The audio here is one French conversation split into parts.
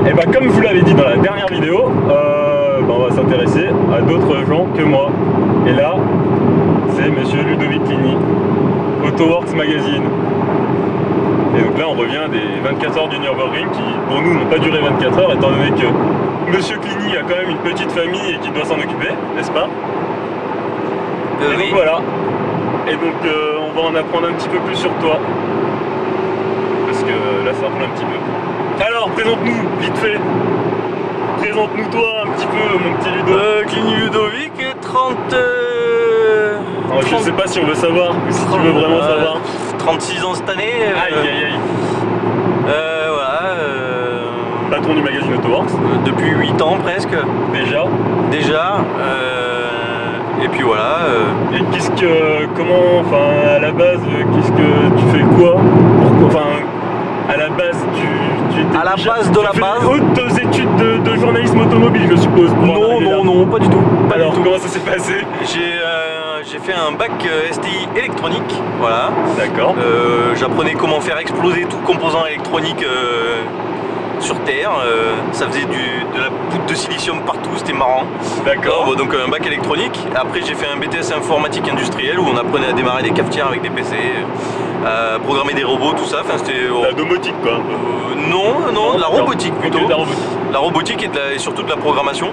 Et bah comme vous l'avez dit dans la dernière vidéo, on va s'intéresser à d'autres gens que moi. Et là, c'est monsieur Ludovic Cligny, Autoworks Magazine. Et donc là on revient des 24 heures du Nürburgring qui pour nous n'ont pas duré 24 heures étant donné que monsieur Cligny a quand même une petite famille et qu'il doit s'en occuper, n'est-ce pas? Et oui. donc voilà. Et donc on va en apprendre un petit peu plus sur toi. Parce que là ça roule un petit peu. Alors présente-nous vite fait. Présente-nous toi un petit peu mon petit Ludo. Cligny Ludovic, 30... Je sais pas si on veut savoir ou si tu veux vraiment savoir. 36 ans cette année. Aïe aïe aïe. Voilà. Patron du magazine Autoworks. Depuis 8 ans presque. Déjà. Et puis voilà. Et qu'est-ce que, comment, enfin à la base, qu'est-ce que tu fais quoi? Pourquoi, enfin à la base tu étais à la base de la base. Hautes études de journalisme automobile, je suppose. Non, pas du tout. Alors comment ça s'est passé? J'ai fait un bac STI électronique, voilà. D'accord. J'apprenais comment faire exploser tout composant électronique sur Terre. Ça faisait de la poudre de silicium partout, c'était marrant. D'accord. Donc un bac électronique. Après j'ai fait un BTS informatique industrielle où on apprenait à démarrer des cafetières avec des PC, à programmer des robots, tout ça. Enfin, c'était la domotique quoi. Non, de la robotique plutôt. Okay, la robotique et surtout de la programmation.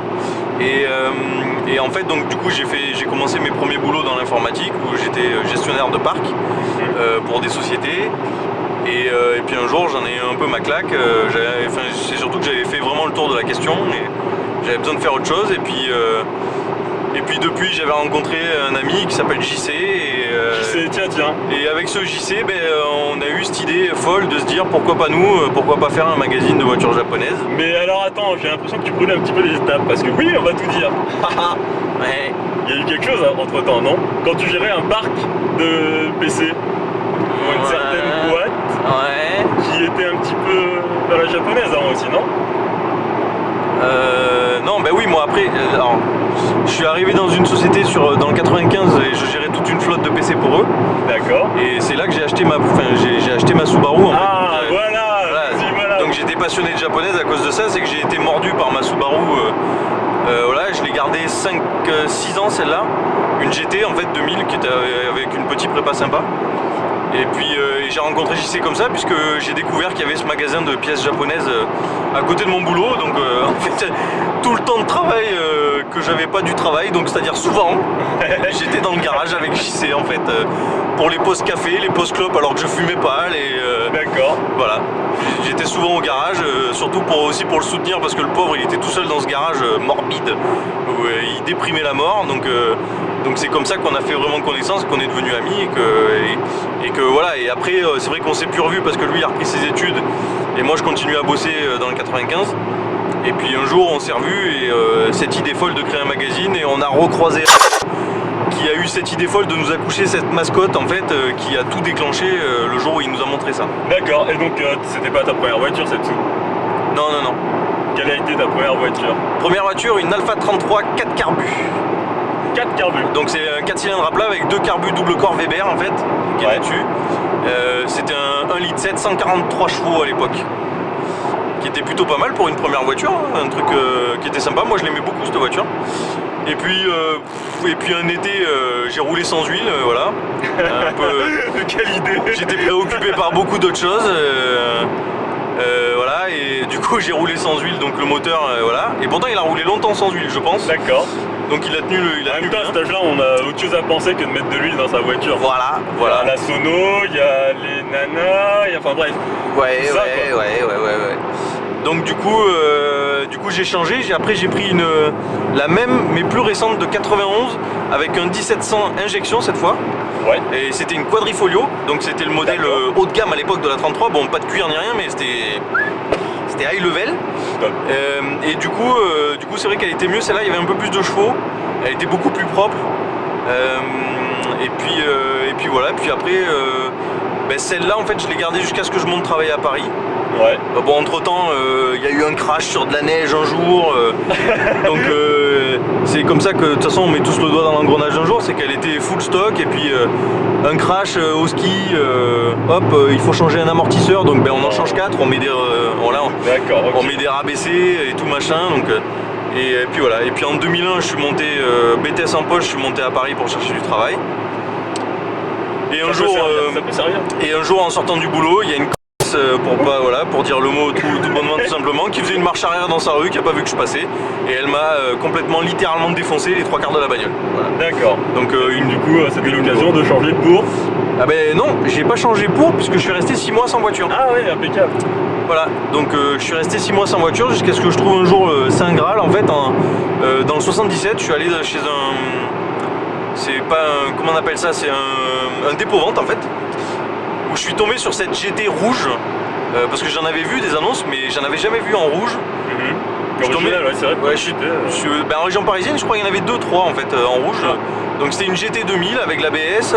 Et en fait, donc du coup, j'ai commencé mes premiers boulots dans l'informatique où j'étais gestionnaire de parc pour des sociétés. Et puis un jour, j'en ai eu un peu ma claque. C'est surtout que j'avais fait vraiment le tour de la question et j'avais besoin de faire autre chose. Et puis depuis, j'avais rencontré un ami qui s'appelle JC. JC, tiens. Et avec ce JC, on a eu cette idée folle de se dire pourquoi pas nous, pourquoi pas faire un magazine de voitures japonaises. Mais alors attends, j'ai l'impression que tu brûles un petit peu les étapes parce que oui, on va tout dire. Ouais. Il y a eu quelque chose entre temps, non? Quand tu gérais un parc de PC pour une certaine boîte qui était un petit peu dans la japonaise avant aussi, non? Non, oui, moi après, alors, je suis arrivé dans une société dans le 95 et je gérais toute une flotte de PC pour eux. D'accord. Et c'est là que j'ai acheté ma Subaru. En fait. Voilà. Donc j'étais passionné de japonaise à cause de ça, c'est que j'ai été mordu par ma Subaru. Voilà, je l'ai gardée 5-6 ans celle-là. Une GT en fait 2000 qui était avec une petite prépa sympa. Et puis j'ai rencontré JC comme ça puisque j'ai découvert qu'il y avait ce magasin de pièces japonaises à côté de mon boulot. Donc en fait tout le temps de travail que j'avais pas du travail, donc c'est-à-dire souvent j'étais dans le garage avec JC en fait pour les pauses café, les pauses clopes alors que je fumais pas. D'accord. Voilà. J'étais souvent au garage, surtout aussi pour le soutenir parce que le pauvre il était tout seul dans ce garage morbide où il déprimait la mort. Donc c'est comme ça qu'on a fait vraiment connaissance, qu'on est devenus amis et que voilà. Et après c'est vrai qu'on s'est plus revus parce que lui il a repris ses études et moi je continue à bosser dans le 95. Et puis un jour on s'est revus et cette idée folle de créer un magazine et on a recroisé qui a eu cette idée folle de nous accoucher cette mascotte en fait qui a tout déclenché le jour où il nous a montré ça. D'accord, et donc c'était pas ta première voiture cette sous? Non. Quelle a été ta première voiture? Première voiture, une Alpha 33 4 carbus. 4 carbus. Donc c'est un 4 cylindres à plat avec 2 carbus double corps Weber en fait, qui est dessus. C'était un 1,7 litre 143 chevaux à l'époque. Qui était plutôt pas mal pour une première voiture, hein, un truc qui était sympa. Moi je l'aimais beaucoup cette voiture. Et puis un été j'ai roulé sans huile, voilà. Un peu, quelle idée. J'étais préoccupé par beaucoup d'autres choses. Voilà, et du coup j'ai roulé sans huile, donc le moteur, voilà. Et pourtant il a roulé longtemps sans huile, je pense. D'accord. Donc il a tenu en même temps, à cet âge-là, on a autre chose à penser que de mettre de l'huile dans sa voiture. Voilà. Il y a la sono, il y a les nanas, enfin bref. Ouais. Donc du coup j'ai changé. Après j'ai pris la même mais plus récente de 91 avec un 1700 injection cette fois. Ouais. Et c'était une quadrifolio, donc c'était le modèle haut de gamme à l'époque de la 33. Bon, pas de cuir ni rien, mais c'était high level. Et du coup c'est vrai qu'elle était mieux. Celle-là, il y avait un peu plus de chevaux. Elle était beaucoup plus propre. Et puis voilà. Puis après, celle-là en fait je l'ai gardée jusqu'à ce que je monte travailler à Paris. Ouais. Bon, entre-temps, il y a eu un crash sur de la neige un jour. Donc, c'est comme ça que, de toute façon, on met tous le doigt dans l'engrenage un jour. C'est qu'elle était full stock. Et puis, un crash au ski, hop, il faut changer un amortisseur. Donc, ben, on en change 4. On met des, D'accord, ok. on met des rabaissés et tout machin. Donc, et puis voilà. Et puis en 2001, je suis monté BTS en poche. Je suis monté à Paris pour chercher du travail. Et un jour, ça peut servir. et un jour, en sortant du boulot, il y a une pour dire le mot tout bonnement, tout simplement, qui faisait une marche arrière dans sa rue, qui n'a pas vu que je passais, et elle m'a littéralement défoncé les 3 quarts de la bagnole. Voilà. D'accord. Donc du coup, c'était l'occasion de changer pour. Ah ben non, j'ai pas changé pour, puisque je suis resté 6 mois sans voiture. Ah oui, impeccable. Voilà, donc je suis resté 6 mois sans voiture jusqu'à ce que je trouve un jour le Saint Graal. En fait, dans le 77, je suis allé chez un... C'est pas un... Comment on appelle ça? C'est un dépôt-vente en fait. Où je suis tombé sur cette GT rouge, parce que j'en avais vu des annonces, mais j'en avais jamais vu en rouge. Original, ouais, c'est vrai. Ouais, en région parisienne, je crois qu'il y en avait 2-3 en fait en rouge. Donc c'était une GT 2000 avec l'ABS,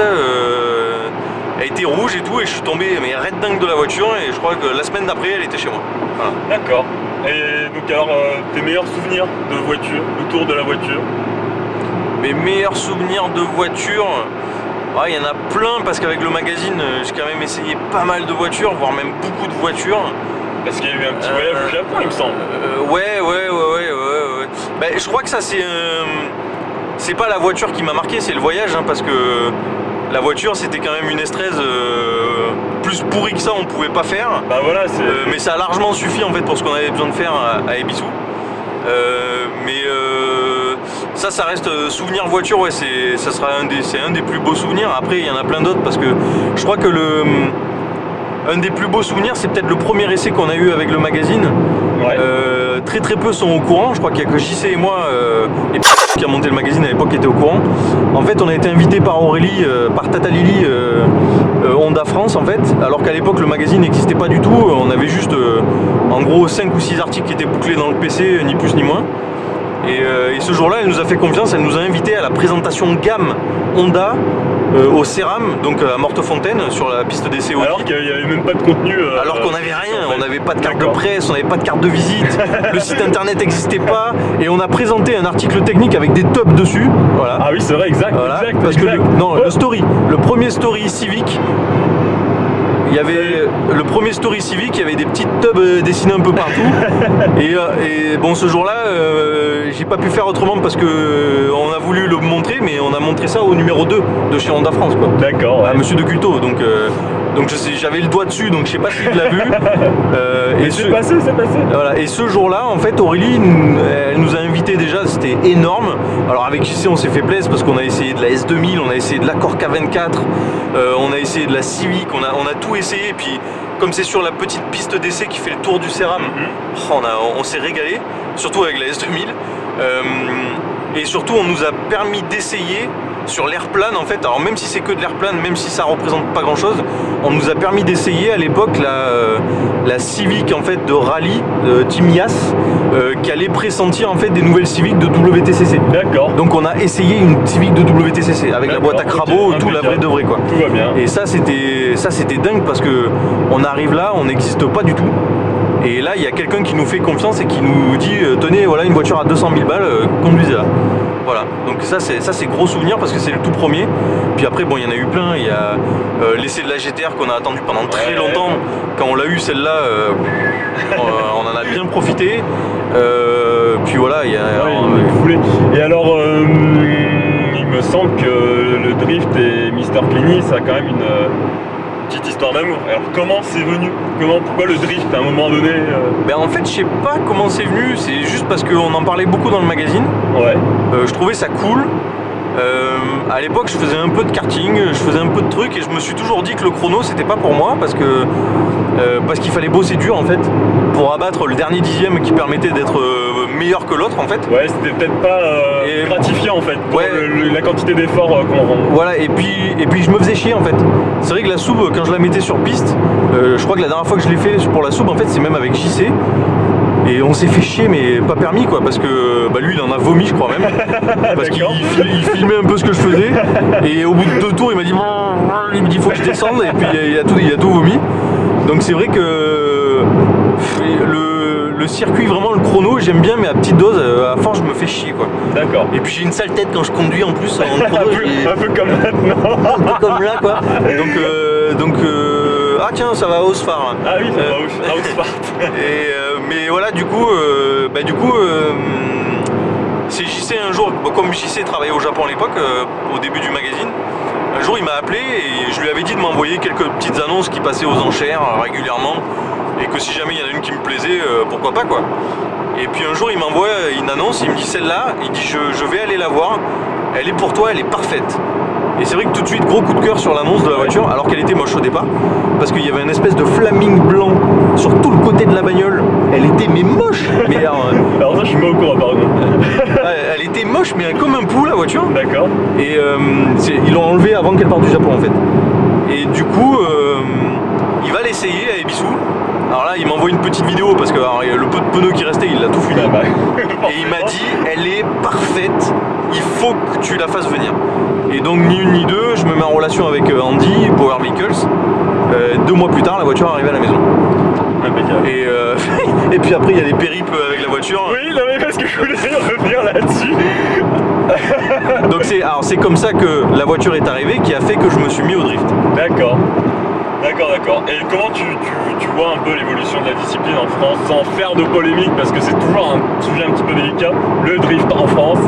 elle était rouge et tout, et je suis tombé mais red dingue de la voiture, et je crois que la semaine d'après elle était chez moi. Voilà. D'accord. Et donc alors, tes meilleurs souvenirs de voiture, autour de la voiture? Mes meilleurs souvenirs de voiture, il y en a plein, parce qu'avec le magazine, j'ai quand même essayé pas mal de voitures, voire même beaucoup de voitures. Parce qu'il y a eu un petit voyage au Japon, il me semble. Ouais. Ben, je crois que ça, c'est pas la voiture qui m'a marqué, c'est le voyage, hein, parce que la voiture, c'était quand même une S13 plus pourrie que ça, on pouvait pas faire. Bah voilà, mais ça a largement suffi en fait pour ce qu'on avait besoin de faire à Ebisu. Ça reste souvenir voiture, ouais, c'est un des plus beaux souvenirs. Après, il y en a plein d'autres, parce que je crois que un des plus beaux souvenirs, c'est peut-être le premier essai qu'on a eu avec le magazine. Ouais. Très peu sont au courant. Je crois qu'il n'y a que JC et moi, et qui a monté le magazine à l'époque, qui était au courant. En fait, on a été invité par Aurélie, par Tata Lily, Honda France, en fait, alors qu'à l'époque le magazine n'existait pas du tout. On avait juste en gros 5 ou 6 articles qui étaient bouclés dans le PC, ni plus ni moins. Et ce jour-là, elle nous a fait confiance, elle nous a invités à la présentation gamme Honda au Céram, donc à Mortefontaine, sur la piste d'essai. Alors qu'il n'y avait même pas de contenu. Alors qu'on n'avait rien, on n'avait pas de carte de presse, on n'avait pas de carte de visite, le site internet n'existait pas, et on a présenté un article technique avec des tops dessus. Voilà. Ah oui, c'est vrai, exact. Voilà, exact parce exact. que le premier story civique. Il y avait le premier story civique, il y avait des petites tubs dessinées un peu partout. et bon, ce jour-là, j'ai pas pu faire autrement, parce que on a voulu le montrer, mais on a montré ça au numéro 2 de chez Honda France, quoi. D'accord. Ouais. À Monsieur de Culto. Donc j'avais le doigt dessus, donc je sais pas s'il l'a vu. C'est passé. Voilà. Et ce jour-là, en fait, Aurélie, elle nous a invités déjà, c'était énorme. Alors avec JC, on s'est fait plaisir, parce qu'on a essayé de la S2000, on a essayé de l'Accord K24, on a essayé de la Civic, on a tout essayé. Et puis, comme c'est sur la petite piste d'essai qui fait le tour du Céram, on s'est régalé, surtout avec la S2000. Et surtout, on nous a permis d'essayer sur l'air plane, en fait. Alors même si c'est que de l'air plane, même si ça représente pas grand chose, on nous a permis d'essayer à l'époque la Civic, en fait, de rallye Team Yas, qui allait pressentir en fait des nouvelles Civic de WTCC. D'accord. Donc on a essayé une Civic de WTCC avec la boîte à crabot, tout la vraie de vrai, quoi. Tout va bien. Et ça c'était dingue, parce que on arrive là, on n'existe pas du tout. Et là, il y a quelqu'un qui nous fait confiance et qui nous dit tenez, voilà une voiture à 200 000 balles, conduisez-la. Voilà, donc ça c'est gros souvenir, parce que c'est le tout premier. Puis après, bon, il y en a eu plein. Il y a l'essai de la GTR qu'on a attendu pendant très longtemps. Quand on l'a eu, celle-là, on en a bien profité. Puis voilà, il y a... Et alors, il me semble que le drift et Mr. Cleany, ça a quand même une petite histoire d'amour. Alors comment c'est venu? Pourquoi le drift à un moment donné Ben en fait, je sais pas comment c'est venu, c'est juste parce qu'on en parlait beaucoup dans le magazine. Ouais. Je trouvais ça cool. À l'époque, je faisais un peu de karting, je faisais un peu de trucs, et je me suis toujours dit que le chrono c'était pas pour moi, parce qu'il fallait bosser dur en fait pour abattre le dernier dixième qui permettait d'être meilleur que l'autre en fait. Ouais, c'était peut-être pas gratifiant en fait pour la quantité d'efforts qu'on rend. Voilà, et puis je me faisais chier en fait. C'est vrai que la sub, quand je la mettais sur piste, je crois que la dernière fois que je l'ai fait pour la sub, en fait, c'est même avec JC. Et on s'est fait chier, mais pas permis, quoi, parce que lui il en a vomi, je crois même, parce qu'il filmait un peu ce que je faisais, et au bout de 2 tours il m'a dit faut que je descende, et puis il a tout vomi. Donc c'est vrai que le circuit, vraiment le chrono, j'aime bien, mais à petite dose, à force, je me fais chier, quoi. D'accord. Et puis j'ai une sale tête quand je conduis en plus en chrono. un peu comme maintenant. Un peu comme là, quoi. Ah tiens, ça va à Osfar. Ah oui, ça va à Osfar. Mais voilà, du coup, c'est JC un jour, comme JC travaillait au Japon à l'époque, au début du magazine, un jour il m'a appelé et je lui avais dit de m'envoyer quelques petites annonces qui passaient aux enchères régulièrement et que si jamais il y en a une qui me plaisait, pourquoi pas, quoi. Et puis un jour il m'envoie une annonce, il me dit celle-là, il dit je vais aller la voir, elle est pour toi, elle est parfaite. Et c'est vrai que tout de suite, gros coup de cœur sur l'annonce de la voiture, alors qu'elle était moche au départ, parce qu'il y avait une espèce de flaming blanc sur tout le côté de la bagnole. Elle était mais moche. Mais alors ça, je suis pas au courant, pardon. Elle était moche, mais comme un pou, la voiture. D'accord. Et ils l'ont enlevée avant qu'elle parte du Japon, en fait. Et du coup, il va l'essayer à Ebisu. Alors là, il m'envoie une petite vidéo parce que le peu de pneus qui restait, il l'a tout fumé. Et il m'a dit, elle est parfaite, il faut que tu la fasses venir. Et donc, ni une ni deux, je me mets en relation avec Andy, Power Vehicles. 2 mois plus tard, la voiture arrivait à la maison. Impeccable. Et puis après, il y a des périples avec la voiture. Oui, non, mais parce que je voulais revenir là-dessus. Donc c'est comme ça que la voiture est arrivée, qui a fait que je me suis mis au drift. D'accord. Et comment tu vois un peu l'évolution de la discipline en France, sans faire de polémique, parce que c'est toujours un sujet un petit peu délicat, le drift en France?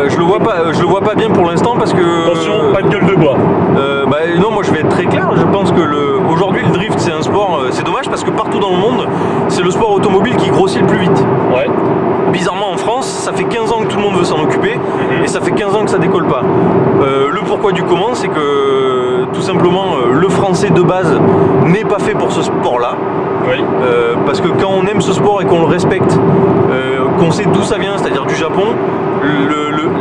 Je le vois pas bien pour l'instant parce que... Attention, pas de gueule de bois. Non, moi je vais être très clair, je pense que aujourd'hui le drift c'est un sport, c'est dommage parce que partout dans le monde, c'est le sport automobile qui grossit le plus vite. Ouais. Bizarrement en France, ça fait 15 ans que tout le monde veut s'en occuper et ça fait 15 ans que ça décolle pas. Le pourquoi du comment, c'est que tout simplement le français de base n'est pas fait pour ce sport-là. Oui. Parce que quand on aime ce sport et qu'on le respecte, qu'on sait d'où ça vient, c'est-à-dire du Japon,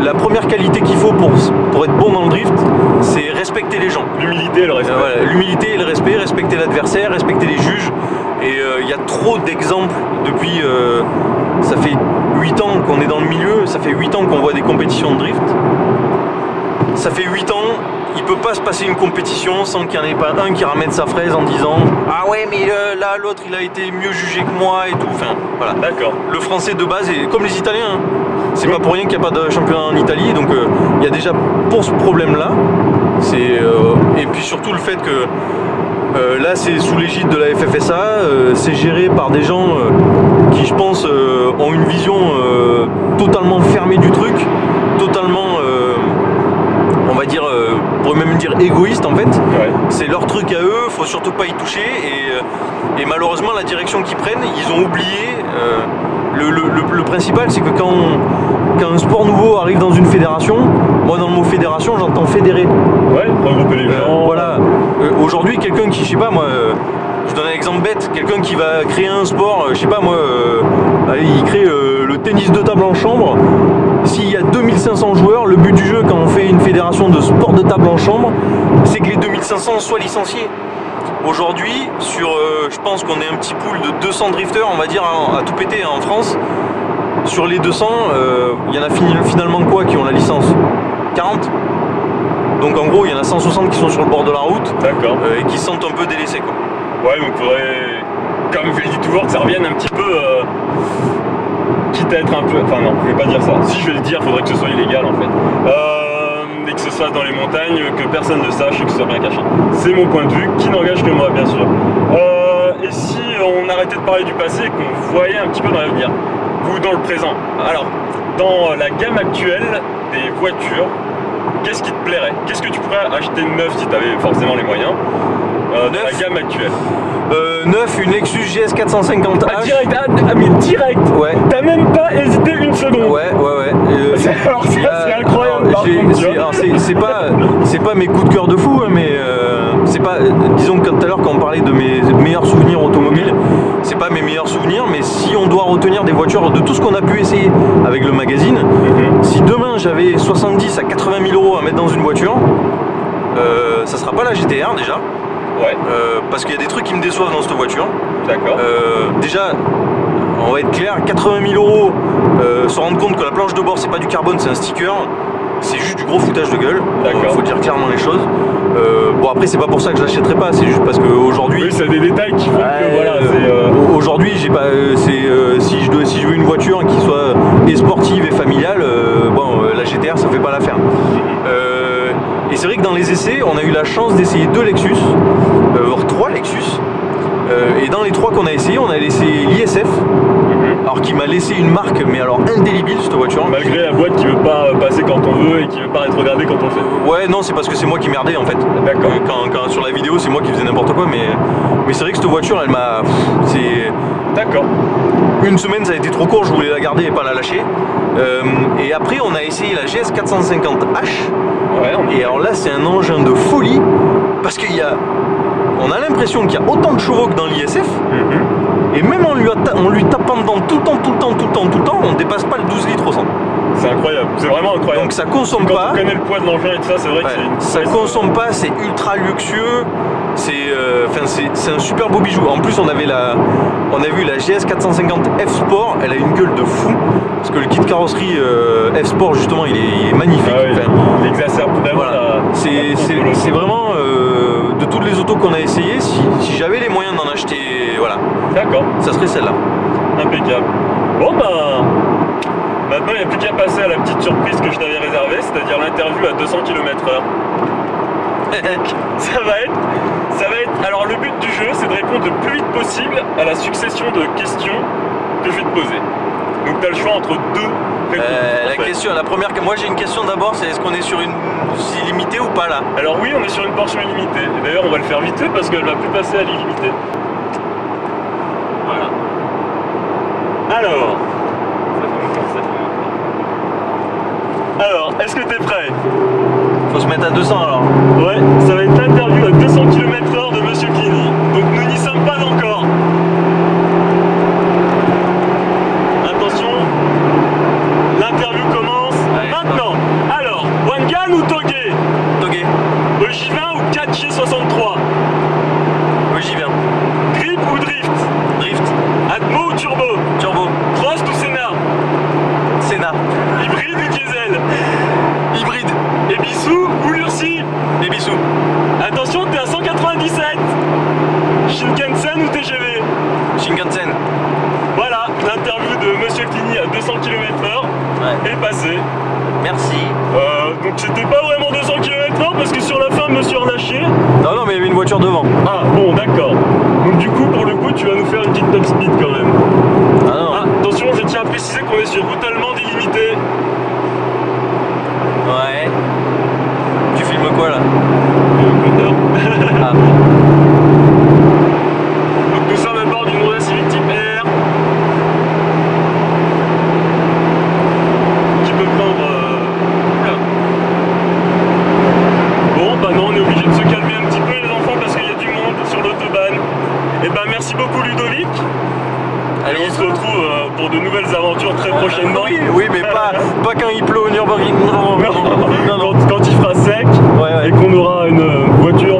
la première qualité qu'il faut pour être bon dans le drift, c'est respecter les gens. L'humilité et le respect. Voilà, l'humilité et le respect, respecter l'adversaire, respecter les juges. Et il y a trop d'exemples depuis... ça fait 8 ans qu'on est dans le milieu, ça fait 8 ans qu'on voit des compétitions de drift. Ça fait 8 ans, il peut pas se passer une compétition sans qu'il n'y en ait pas un qui ramène sa fraise en disant « Ah ouais, mais là, l'autre, il a été mieux jugé que moi et tout. » Enfin, voilà. D'accord. Le français de base est comme les Italiens. C'est pas pour rien qu'il n'y a pas de championnat en Italie. Donc, il y a déjà pour ce problème-là. Et puis surtout le fait que là, c'est sous l'égide de la FFSA. C'est géré par des gens qui, je pense, ont une vision totalement fermée du truc. Totalement... on va dire, on pourrait même dire égoïste en fait. Ouais. C'est leur truc à eux, faut surtout pas y toucher et malheureusement la direction qu'ils prennent, ils ont oublié. Le principal c'est que quand un sport nouveau arrive dans une fédération, moi dans le mot fédération j'entends fédérer. Ouais, regrouper les gens. Voilà. Aujourd'hui quelqu'un qui, je sais pas moi, je donne un exemple bête, quelqu'un qui va créer un sport, je sais pas moi, il crée le tennis de table en chambre. S'il y a 2500 joueurs, le but du jeu quand on fait une fédération de sport de table en chambre, c'est que les 2500 soient licenciés. Aujourd'hui, je pense qu'on est un petit pool de 200 drifters, on va dire, à tout péter en France. Sur les 200, il y en a finalement quoi qui ont la licence? 40. Donc en gros, il y en a 160 qui sont sur le bord de la route. D'accord. Et qui se sentent un peu délaissés, quoi. Ouais, donc faudrait, comme je le dis toujours, que ça revienne un petit peu... quitte à être un peu... Enfin non, je vais pas dire ça. Si je vais le dire, faudrait que ce soit illégal en fait. Et que ce soit dans les montagnes, que personne ne sache et que ce soit bien caché. C'est mon point de vue, qui n'engage que moi bien sûr. Et si on arrêtait de parler du passé et qu'on voyait un petit peu dans l'avenir, ou dans le présent. Alors, dans la gamme actuelle des voitures, qu'est-ce qui te plairait? Qu'est-ce que tu pourrais acheter neuf si tu avais forcément les moyens dans la gamme actuelle? Neuf, une Lexus GS 450H. Ah, direct, mais direct. Ouais. T'as même pas hésité une seconde. Ouais. Alors ça, c'est incroyable. C'est pas mes coups de cœur de fou, hein, mais c'est pas. Disons que tout à l'heure, quand on parlait de mes meilleurs souvenirs automobiles, c'est pas mes meilleurs souvenirs, mais si on doit retenir des voitures de tout ce qu'on a pu essayer avec le magazine, si demain j'avais 70 à 80 000 euros à mettre dans une voiture, ça sera pas la GTR déjà. Ouais. Parce qu'il y a des trucs qui me déçoivent dans cette voiture. D'accord. Déjà, on va être clair, 80 000 euros, se rendre compte que la planche de bord c'est pas du carbone, c'est un sticker, c'est juste du gros foutage de gueule. D'accord. Faut dire clairement les choses. Bon après c'est pas pour ça que je l'achèterai pas, c'est juste parce qu'aujourd'hui... Oui, c'est des détails qui font que voilà, aujourd'hui j'ai pas, si je veux une voiture qui soit et sportive et familiale, la GTR ça fait pas l'affaire. Et c'est vrai que dans les essais, on a eu la chance d'essayer 2 Lexus, voire 3 Lexus. Et dans les 3 qu'on a essayé, on a laissé l'ISF, alors qui m'a laissé une marque, mais alors indélébile cette voiture. Malgré la boîte qui veut pas passer quand on veut et qui veut pas être regardée quand on le fait. Ouais, non, c'est parce que c'est moi qui merdais en fait. D'accord. Quand sur la vidéo, c'est moi qui faisais n'importe quoi, mais c'est vrai que cette voiture, elle m'a... D'accord. Une semaine, ça a été trop court, je voulais la garder et pas la lâcher. Et après, on a essayé la GS 450H. Ouais, et alors là, c'est un engin de folie, parce on a l'impression qu'il y a autant de chevaux que dans l'ISF. Et même en lui tapant dedans tout le temps, on dépasse pas le 12 litres au 100. C'est incroyable, c'est vraiment incroyable. Donc ça consomme quand pas. Quand on connaît le poids de l'engin et tout ça, c'est vrai que ça consomme pas, c'est ultra luxueux. C'est un super beau bijou. En plus, on a vu la GS 450 F Sport, elle a une gueule de fou. Parce que le kit carrosserie F Sport, justement, il est magnifique. Il exacerbe vraiment c'est vraiment de toutes les autos qu'on a essayées, si j'avais les moyens d'en acheter, voilà. D'accord. Ça serait celle-là. Impeccable. Bon ben, maintenant il n'y a plus qu'à passer à la petite surprise que je t'avais réservée, c'est-à-dire l'interview à 200 km/h. ça va être... Alors le but du jeu, c'est de répondre le plus vite possible à la succession de questions que je vais te poser. Donc tu as le choix entre 2 réponses. La première, moi j'ai une question d'abord, c'est est-ce qu'on est sur une illimitée ou pas là? Alors oui, on est sur une Porsche illimitée. Et d'ailleurs on va le faire vite fait parce qu'elle va plus passer à l'illimité. Voilà. Alors, est-ce que t'es prêt? Faut se mettre à 200 alors. Ouais, ça va être l'interview à 200 km/h de Monsieur Clini. Donc nous n'y sommes pas encore. Attention, l'interview commence maintenant. Alors, Wangan ou Togé? Togé. EJ20 ou 4G63? EJ20. Grip ou drift? Drift. Atmo ou turbo? Turbo. Prost ou Senna? Senna. Hybride ou diesel? Hybride. Ebisu ou Lurcy? Ebisu. Attention, t'es à 197. Shinkansen ou TGV? Shinkansen. Voilà, l'interview de Monsieur Clini à 200 km/h est passée. Merci. Donc c'était pas vraiment 200 km/h parce que sur la fin, Monsieur relâché. Non, mais il y avait une voiture devant. Ah, bon, d'accord. Donc du coup, pour le coup, tu vas nous faire une petite top speed quand même. Ah non. Attention, je tiens à préciser qu'on est sur route allemande illimitée. Ouais. Tu filmes quoi là? Ah. Donc nous sommes à bord d'une Honda Civic Type R qui peut prendre... Bon, bah non, on est obligé de se calmer un petit peu les enfants parce qu'il y a du monde sur l'autobahn. Et bah merci beaucoup Ludovic. Allez, on se retrouve pour de nouvelles aventures très prochainement. Oui, mais pas quand il pleut au Nürburgring. Non. Quand il fera sec et qu'on aura une voiture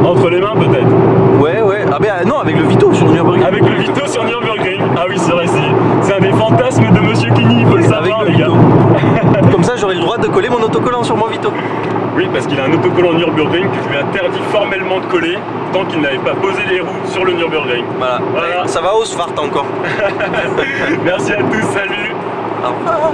entre les mains peut-être. Ouais. Ah ben non, avec le Vito sur Nürburgring. Avec le Vito sur Nürburgring. Ah oui, c'est vrai, c'est un des fantasmes de Monsieur Clini, il faut le savoir les gars. Comme ça, j'aurai le droit de coller mon autocollant sur mon Vito. Oui, parce qu'il a un autocollant Nürburgring que je lui ai interdit formellement de coller tant qu'il n'avait pas posé les roues sur le Nürburgring. Voilà. Ça va au Svart encore. Merci à tous, salut. Au revoir.